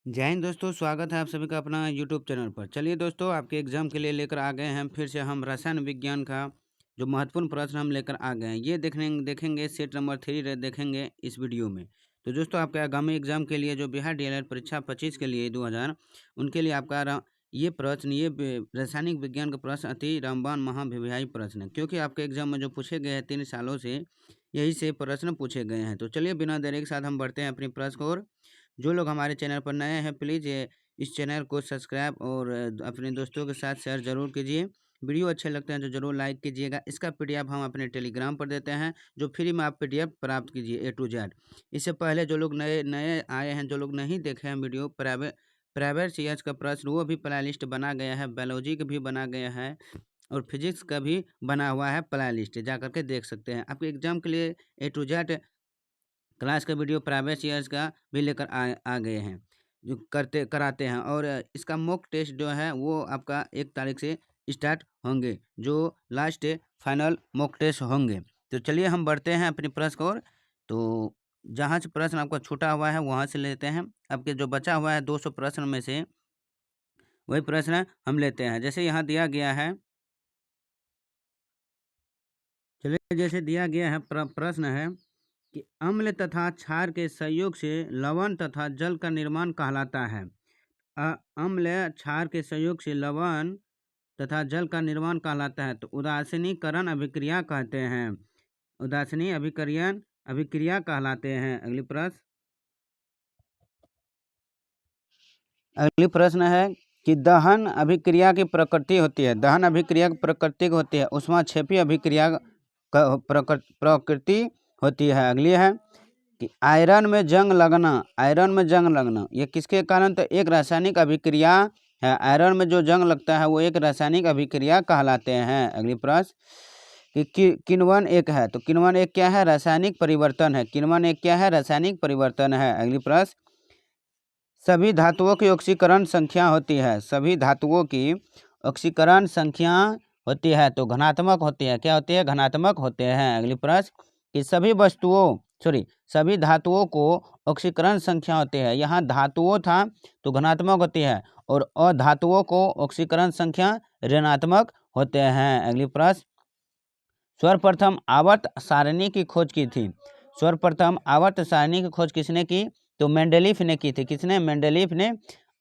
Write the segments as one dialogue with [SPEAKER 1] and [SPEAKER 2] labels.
[SPEAKER 1] जय हिंद दोस्तों, स्वागत है आप सभी का अपना यूट्यूब चैनल पर। चलिए दोस्तों, आपके एग्जाम के लिए लेकर आ गए हैं फिर से हम रसायन विज्ञान का जो महत्वपूर्ण प्रश्न हम लेकर आ गए हैं। ये देखेंगे सेट नंबर 3 देखेंगे इस वीडियो में। तो दोस्तों, आपके आगामी एग्जाम के लिए जो बिहार डीएलएड परीक्षा 25 के लिए 2000 उनके लिए आपका ये प्रश्न रासायनिक विज्ञान का प्रश्न अति रामबाण महाभिविहाई प्रश्न है, क्योंकि आपके एग्जाम में जो पूछे गए हैं 3 सालों से यही से प्रश्न पूछे गए हैं। तो चलिए बिना देरी के साथ हम बढ़ते हैं अपनी प्रश्न को। और जो लोग हमारे चैनल पर नए हैं, प्लीज़ ये इस चैनल को सब्सक्राइब और अपने दोस्तों के साथ शेयर ज़रूर कीजिए। वीडियो अच्छे लगते हैं तो ज़रूर लाइक कीजिएगा। इसका पीडीएफ हम अपने टेलीग्राम पर देते हैं, जो फ्री में आप पीडीएफ प्राप्त कीजिए ए टू जेड। इससे पहले जो लोग नए नए आए हैं, जो लोग नहीं देखे हैं वीडियो, प्राइवेट सीएच का प्रश्न वो भी प्ले लिस्ट बना गया है, बायोलॉजी का भी बना गया है और फिजिक्स का भी बना हुआ है प्ले लिस्ट, जा करके देख सकते हैं। आपके एग्जाम के लिए ए टू जेड क्लास का वीडियो प्राइवेट शेयर्स का भी लेकर आ गए हैं, जो कराते हैं। और इसका मॉक टेस्ट जो है वो आपका 1 तारीख से स्टार्ट होंगे, जो लास्ट फाइनल मॉक टेस्ट होंगे। तो चलिए हम बढ़ते हैं अपनी प्रश्न की ओर। तो जहाँ से प्रश्न आपका छूटा हुआ है वहाँ से लेते हैं। आपके जो बचा हुआ है 200 प्रश्न में से वही प्रश्न हम लेते हैं। जैसे यहाँ दिया गया है, चलिए जैसे दिया गया है प्रश्न है कि अम्ल तथा क्षार के संयोग से लवण तथा जल का निर्माण कहलाता है। अम्ल क्षार के संयोग से लवण तथा जल का निर्माण कहलाता है, तो उदासीनीकरण अभिक्रिया कहते हैं। उदासीनी अभिकरण अभिक्रिया कहलाते हैं। अगली प्रश्न है कि दहन अभिक्रिया की प्रकृति होती है। दहन अभिक्रिया की प्रकृति होती है ऊष्माक्षेपी अभिक्रिया का प्रकृति होती है। अगली है कि आयरन में जंग लगना ये किसके कारण? तो एक रासायनिक अभिक्रिया है। आयरन में जो जंग लगता है वो एक रासायनिक अभिक्रिया कहलाते हैं। अगली प्रश्न कि किण्वन एक है, तो किण्वन एक क्या है? रासायनिक परिवर्तन है। किण्वन एक क्या है? रासायनिक परिवर्तन है। अगली प्रश्न, सभी धातुओं की ऑक्सीकरण संख्या होती है। सभी धातुओं की ऑक्सीकरण संख्या होती है, तो घनात्मक होती है। क्या होती है? घनात्मक होते हैं। अगली प्रश्न कि सभी धातुओं को ऑक्सीकरण संख्या होती है। यहाँ धातुओं था तो घनात्मक होती है और अधातुओं को ऑक्सीकरण संख्या ऋणात्मक होते हैं। अगली प्रश्न, सर्वप्रथम आवर्त सारणी की खोज की थी। सर्वप्रथम आवर्त सारणी की खोज किसने की? तो मेंडलीफ ने की थी। किसने? मेंडलीफ ने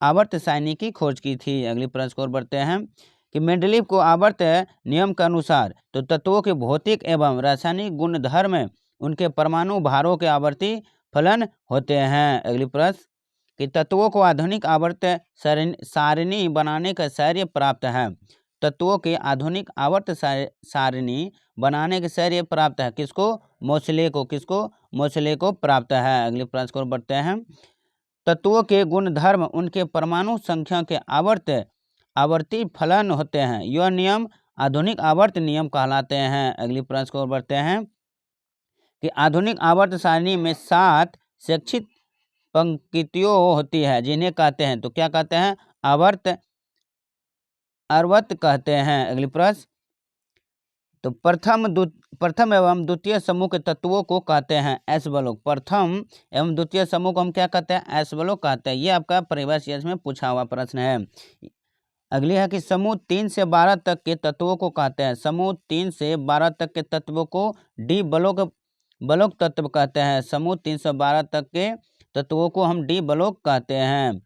[SPEAKER 1] आवर्त सारणी की खोज की थी। अगली प्रश्न को बढ़ते हैं कि मेंडलीफ को आवर्त नियम के अनुसार तो तत्वों के भौतिक एवं रासायनिक गुणधर्म उनके परमाणु भारों के आवर्ती फलन होते हैं। अगली प्रश्न कि तत्वों को आधुनिक आवर्त सारणी बनाने का शौर्य प्राप्त है। तत्वों के आधुनिक आवर्त सारणी बनाने के शौर्य प्राप्त है किसको? मोसले को। किसको? मोसले को प्राप्त है। अगले प्रश्न को बढ़ते हैं, तत्वों के गुणधर्म उनके परमाणु संख्या के आवर्ती फलन होते हैं। यह नियम आधुनिक आवर्त नियम कहलाते हैं। अगली प्रश्न को बढ़ते हैं कि आधुनिक आवर्त सारणी में 7 सेक्षित पंक्तियों होती है, जिन्हें कहते हैं, तो क्या कहते हैं? अर्वत कहते हैं। अगली प्रश्न, तो प्रथम एवं द्वितीय समूह के तत्वों को कहते हैं एस ब्लॉक। प्रथम एवं द्वितीय समूह को हम क्या कहते हैं? एस ब्लॉक कहते हैं। ये आपका परिवार सीएस में पूछा हुआ प्रश्न है। अगली है कि समूह 3 से 12 तक के तत्वों को कहते हैं। समूह 3 से 12 तक के तत्वों को डी ब्लॉक तत्व कहते हैं। समूह 3 से 12 तक के तत्वों को हम डी ब्लॉक कहते हैं।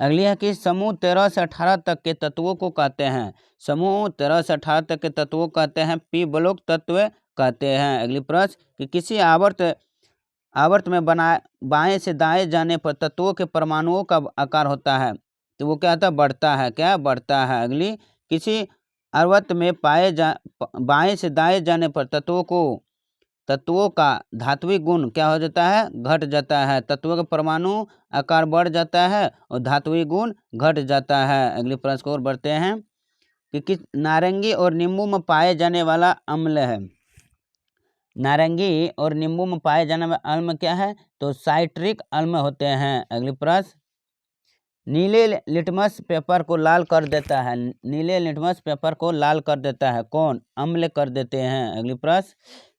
[SPEAKER 1] अगली है कि समूह 13 से 18 तक के तत्वों को कहते हैं। समूह 13 से 18 तक के तत्वों को कहते हैं पी ब्लॉक तत्व कहते हैं। अगली प्रश्न कि किसी आवर्त में बाएं से दाएं जाने पर तत्वों के परमाणुओं का आकार होता है, तो वो क्या होता है? बढ़ता है। क्या? बढ़ता है। अगली, किसी आवर्त में बाएं से दाएं जाने पर तत्वों का धात्विक गुण क्या हो जाता है? घट जाता है। तत्वों का परमाणु आकार बढ़ जाता है और धात्विक गुण घट जाता है। अगले प्रश्न को और बढ़ते हैं कि किस नारंगी और नींबू में पाए जाने वाला अम्ल है। नारंगी और नींबू में पाए जाने वाला अम्ल क्या है? तो साइट्रिक अम्ल होते हैं। अगले प्रश्न, नीले लिटमस पेपर को लाल कर देता है। नीले लिटमस पेपर को लाल कर देता है कौन? अम्ल कर देते हैं। अगली प्रश्न,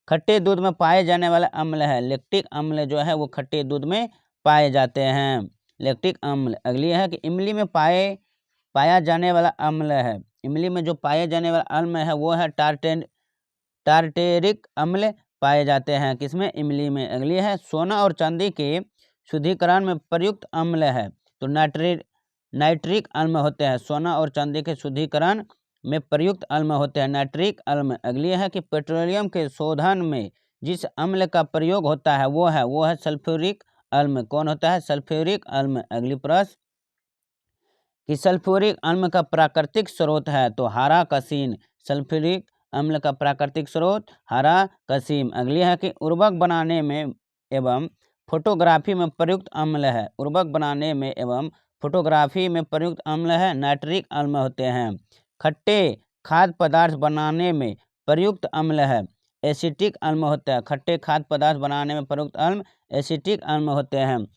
[SPEAKER 1] खट्टे दूध में पाए जाने वाला अम्ल है। लैक्टिक अम्ल जो है वो खट्टे दूध में पाए जाते हैं। लैक्टिक अम्ल। अगली है कि इमली में पाया जाने वाला अम्ल है, इमली में जो पाए जाने वाला अम्ल है वो है टार्टेरिक अम्ल पाए जाते हैं किसमें, इमली में। अगली है सोना और चांदी के शुद्धिकरण में प्रयुक्त अम्ल है, तो नाइट्रिक अम्ल होते हैं। सोना और चांदी के शुद्धिकरण में प्रयुक्त अम्ल होते हैं नाइट्रिक अम्ल। अगली है कि पेट्रोलियम के शोधन में जिस अम्ल का प्रयोग होता है वो है सल्फ्यूरिक अम्ल। कौन होता है, सल्फ्यूरिक अम्ल। अगली प्रश्न कि सल्फ्यूरिक अम्ल का प्राकृतिक स्रोत है, तो हरा कसीन। सल्फ्यूरिक अम्ल का प्राकृतिक स्रोत हरा कसीम। अगली है कि उर्वरक बनाने में एवं फोटोग्राफी में प्रयुक्त अम्ल है, उर्वरक बनाने में एवं फोटोग्राफी में प्रयुक्त अम्ल है नाइट्रिक अम्ल होते हैं। खट्टे खाद्य पदार्थ बनाने में प्रयुक्त अम्ल है एसिटिक अम्ल होता है, खट्टे खाद्य पदार्थ बनाने में प्रयुक्त अम्ल एसिटिक अम्ल होते हैं।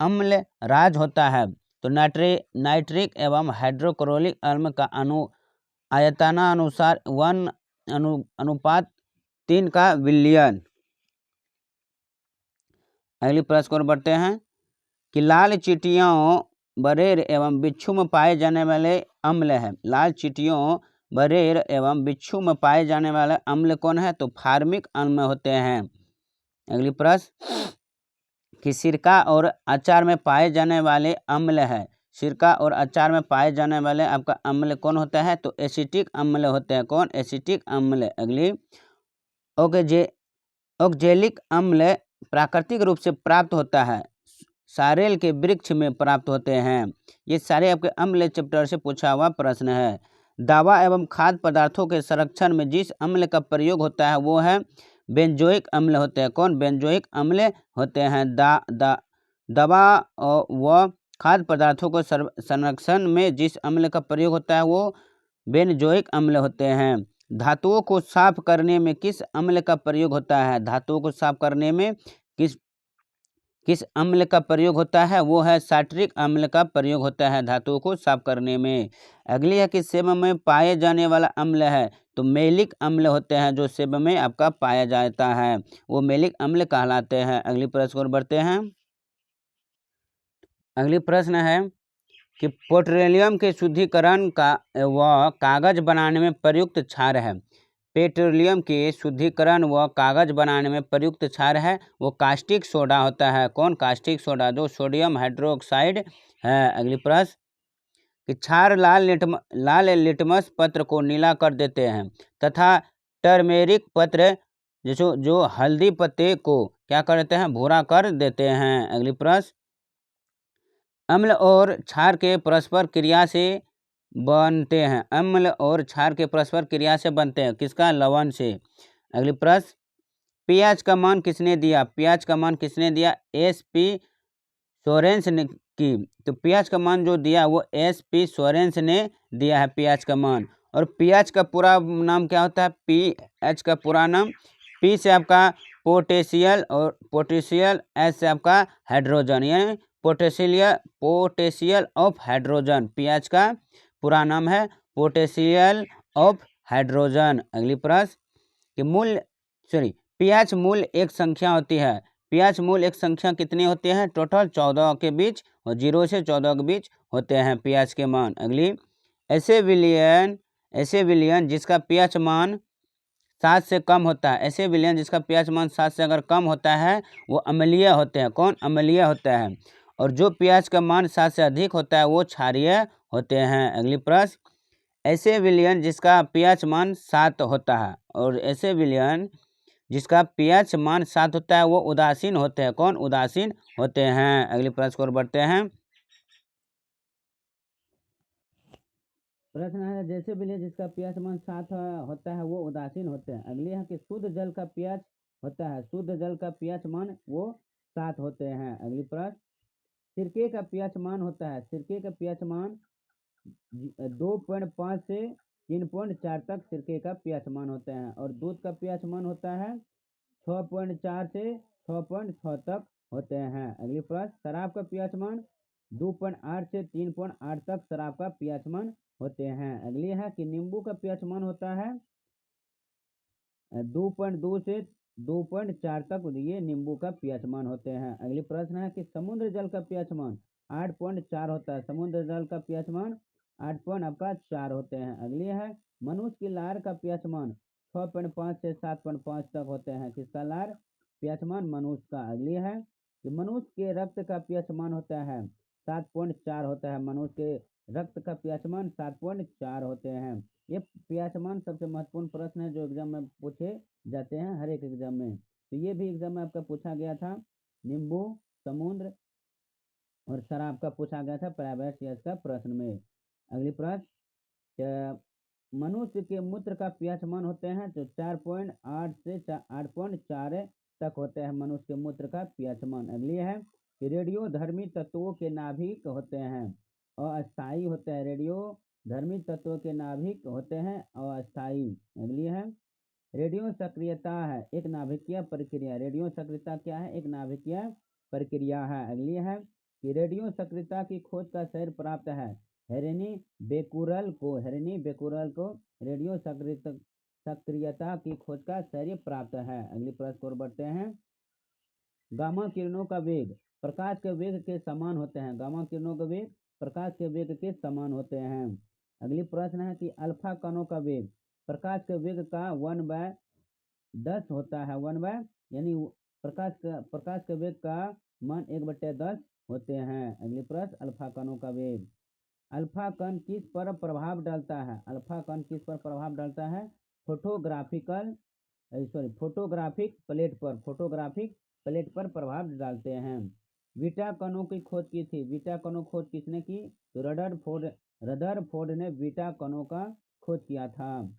[SPEAKER 1] अम्ल राज होता है, तो नाइट्रिक एवं हाइड्रोक्लोरिक अम्ल का आयतनानुसार 1:3 का विलयन। अगली प्रश्न को बढ़ते हैं कि लाल चींटियों बरेर एवं बिच्छू में पाए जाने वाले अम्ल है, लाल चींटियों बरेर एवं बिच्छू में पाए जाने वाले अम्ल कौन है, तो फार्मिक अम्ल होते हैं। अगली प्रश्न कि सिरका और अचार में पाए जाने वाले अम्ल है, सिरका और अचार में पाए जाने वाले आपका अम्ल कौन होता है, तो एसिटिक अम्ल होते हैं। कौन, एसिटिक अम्ल। अगली ऑक्जेलिक अम्ल प्राकृतिक रूप से प्राप्त होता है, सारेल के वृक्ष में प्राप्त होते हैं। ये सारे आपके अम्ल चैप्टर से पूछा हुआ प्रश्न है। दवा एवं खाद्य पदार्थों के संरक्षण में जिस अम्ल का प्रयोग होता है वो है बेंजोइक अम्ल होते हैं। कौन, बेंजोइक अम्ल होते हैं। दवा व खाद्य पदार्थों को संरक्षण में जिस अम्ल का प्रयोग होता है वो बेंजोइक अम्ल होते हैं। धातुओं को साफ करने में किस अम्ल का प्रयोग होता है, धातुओं को साफ करने में किस अम्ल का प्रयोग होता है, वो है साइट्रिक अम्ल का प्रयोग होता है धातुओं को साफ करने में। अगली है कि सेब में पाए जाने वाला अम्ल है, तो मेलिक अम्ल होते हैं जो सेब में आपका पाया जाता है, वो मेलिक अम्ल कहलाते हैं। अगली प्रश्न को बढ़ते हैं। अगली प्रश्न है कि पेट्रोलियम के शुद्धिकरण का व कागज बनाने में प्रयुक्त क्षार है, पेट्रोलियम के शुद्धिकरण व कागज बनाने में प्रयुक्त क्षार है वो कास्टिक सोडा होता है। कौन, कास्टिक सोडा जो सोडियम हाइड्रोक्साइड है। अगली प्रश्न कि क्षार लाल लिटमस पत्र को नीला कर देते हैं तथा टर्मेरिक पत्र जो हल्दी पत्ते को क्या कर देते हैं, भूरा कर देते हैं। अगली प्रश्न अम्ल और क्षार के परस्पर क्रिया से बनते हैं, अम्ल और क्षार के परस्पर क्रिया से बनते हैं किसका, लवण से। अगली प्रश्न पियाज का मान किसने दिया, पियाज का मान किसने दिया, SP सोरेंस ने की, तो पियाज का मान जो दिया वो SP सोरेंस ने दिया है पियाज का मान। और पियाज का पूरा नाम क्या होता है, PH का पूरा नाम, P से आपका पोटेशियल और पोटेशियल, S से आपका हाइड्रोजन, यानी पोटेशियल ऑफ हाइड्रोजन, पियाज का पूरा नाम है पोटेशियल ऑफ हाइड्रोजन। अगली प्रश्न कि पियाज मूल एक संख्या होती है, पियाज मूल एक संख्या कितनी होती है, टोटल 14 के बीच और 0 से 14 के बीच होते हैं पियाज के मान। अगली ऐसे विलियन जिसका पियाज मान 7 से कम होता है, ऐसे विलयन जिसका पीएच मान 7 से अगर कम होता है वो अम्लीय होते हैं। कौन, अम्लीय होता है। और जो पीएच का मान 7 से अधिक होता है वो क्षारीय होते हैं। अगली प्रश्न ऐसे विलयन जिसका पीएच मान 7 होता है और ऐसे विलयन जिसका पीएच मान 7 होता है वो उदासीन होते हैं। कौन, उदासीन होते हैं। अगली प्रश्न को बढ़ते हैं। प्रश्न है जैसे विलय जिसका पीएच मान 7 होता है वो उदासीन होते हैं। अगली है कि शुद्ध जल का पीएच होता है, शुद्ध जल का पीएच मान वो 7 होते हैं। अगली प्रश्न सिरके का पीएच मान होता है, सिरके का पीएच मान 2.5 से 3.4 तक सिरके का पीएच मान होते हैं। और दूध का पीएच मान होता है 6.4 से 6.6 तक होते हैं। अगली प्रश्न शराब का पीएच मान 2.8 से 3.8 तक शराब का पीएच मान होते हैं। अगली है कि नींबू का पीएच मान होता है 2.2 से 2.4 तक ये नींबू का pH मान होते हैं। अगली प्रश्न है कि समुद्र जल का pH मान 8.4 होता है। समुद्र जल का pH मान 8.4 होते हैं। अगली है मनुष्य की लार का pH मान 6.5 से 7.5 तक होते हैं। किसका लार pH मान मनुष्य का। अगली है कि मनुष्य के रक्त का pH मान होता है 7.4 होता है। मनुष्य के रक्त का pH मान 7.4 होते हैं। ये pH मान सबसे महत्वपूर्ण प्रश्न है जो एग्जाम में पूछे जाते हैं, हर एक एग्जाम में। तो ये भी एग्जाम में आपका पूछा गया था। नींबू, समुद्र और शराब का पूछा गया था प्राइवेट सीएस का प्रश्न में। अगली प्रश्न, मनुष्य के मूत्र का pH मान होते हैं तो 4.8 से 8.4 तक होते हैं मनुष्य के मूत्र का pH मान। अगली है कि रेडियो धर्मी तत्वों के नाभिक होते हैं अस्थायी होते हैं। रेडियो धर्मी तत्वों के नाभिक होते हैं अस्थायी। अगली है रेडियो सक्रियता है एक नाभिकीय प्रक्रिया। रेडियो सक्रियता क्या है? एक नाभिकीय प्रक्रिया है। अगली है कि रेडियो सक्रियता की खोज का शहर प्राप्त है हेरेनी बेकुरल को। रेडियो सक्रियता की खोज का शहर प्राप्त है। अगली प्रश्न को बढ़ते हैं। गामा किरणों का वेग प्रकाश के वेग के समान होते हैं। गामा किरणों का वेग प्रकाश के वेग के समान होते हैं। अगली प्रश्न है कि अल्फा कणों का वेग प्रकाश के वेग का 1/10 होता है। 1 यानी प्रकाश के वेग का मान 1/10 होते हैं। अगली प्रश्न अल्फा कणों का वेग। अल्फा कण किस पर प्रभाव डालता है? अल्फा कण किस पर प्रभाव डालता है? फोटोग्राफिक प्लेट पर प्रभाव डालते हैं। बीटा कणों की खोज की थी। बीटा कणों खोज किसने की? तो रदरफोर्ड ने बीटा कणों का खोज किया था।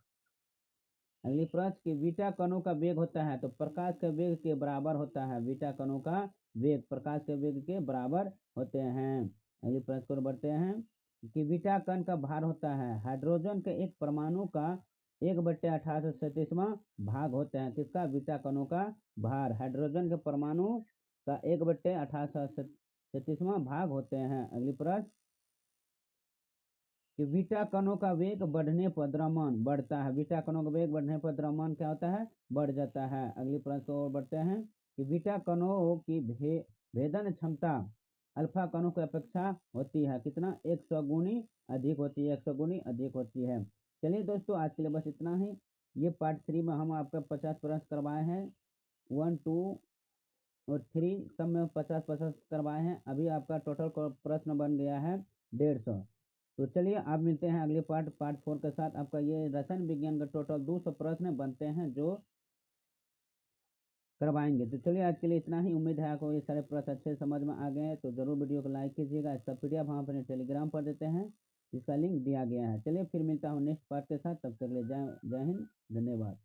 [SPEAKER 1] अगली प्रश्न कि बीटा कणों का वेग होता है तो प्रकाश के वेग के बराबर होता है। बीटा कणों का वेग प्रकाश के वेग के बराबर होते हैं। अगली प्रश्न को बढ़ते हैं कि बीटा कण का भार होता है हाइड्रोजन के एक परमाणु का 1/1837वां भाग होते हैं। किसका? बीटा कणों का भार हाइड्रोजन के परमाणु का 1/1837वां भाग होते हैं। अगली प्रश्न कि बीटा कणों का वेग बढ़ने पर द्रव्यमान बढ़ता है। बीटा कणों का वेग बढ़ने पर द्रव्यमान क्या होता है? बढ़ जाता है। अगली प्रश्न को और बढ़ते हैं कि बीटा कणों की भेदन क्षमता अल्फा कणों की अपेक्षा होती है कितना? 100 गुनी अधिक होती है। 100 गुनी अधिक होती है। चलिए दोस्तों आज के लिए बस इतना ही। ये पार्ट 3 में हम आपका 50 प्रश्न करवाए हैं। 1, 2 और 3 सब में 50-50 करवाए हैं। अभी आपका टोटल प्रश्न बन गया है 150। तो चलिए आप मिलते हैं अगले पार्ट 4 के साथ। आपका ये रसायन विज्ञान का टोटल 200 प्रश्न बनते हैं जो करवाएंगे। तो चलिए आज के लिए इतना ही। उम्मीद है आपको ये सारे प्रश्न अच्छे समझ में आ गए हैं। तो जरूर वीडियो को लाइक कीजिएगा। इसका पीडीएफ हम अपने टेलीग्राम पर देते हैं जिसका लिंक दिया गया है। चलिए फिर मिलता हूँ नेक्स्ट पार्ट के साथ। तब तक के लिए जय हिंद, धन्यवाद।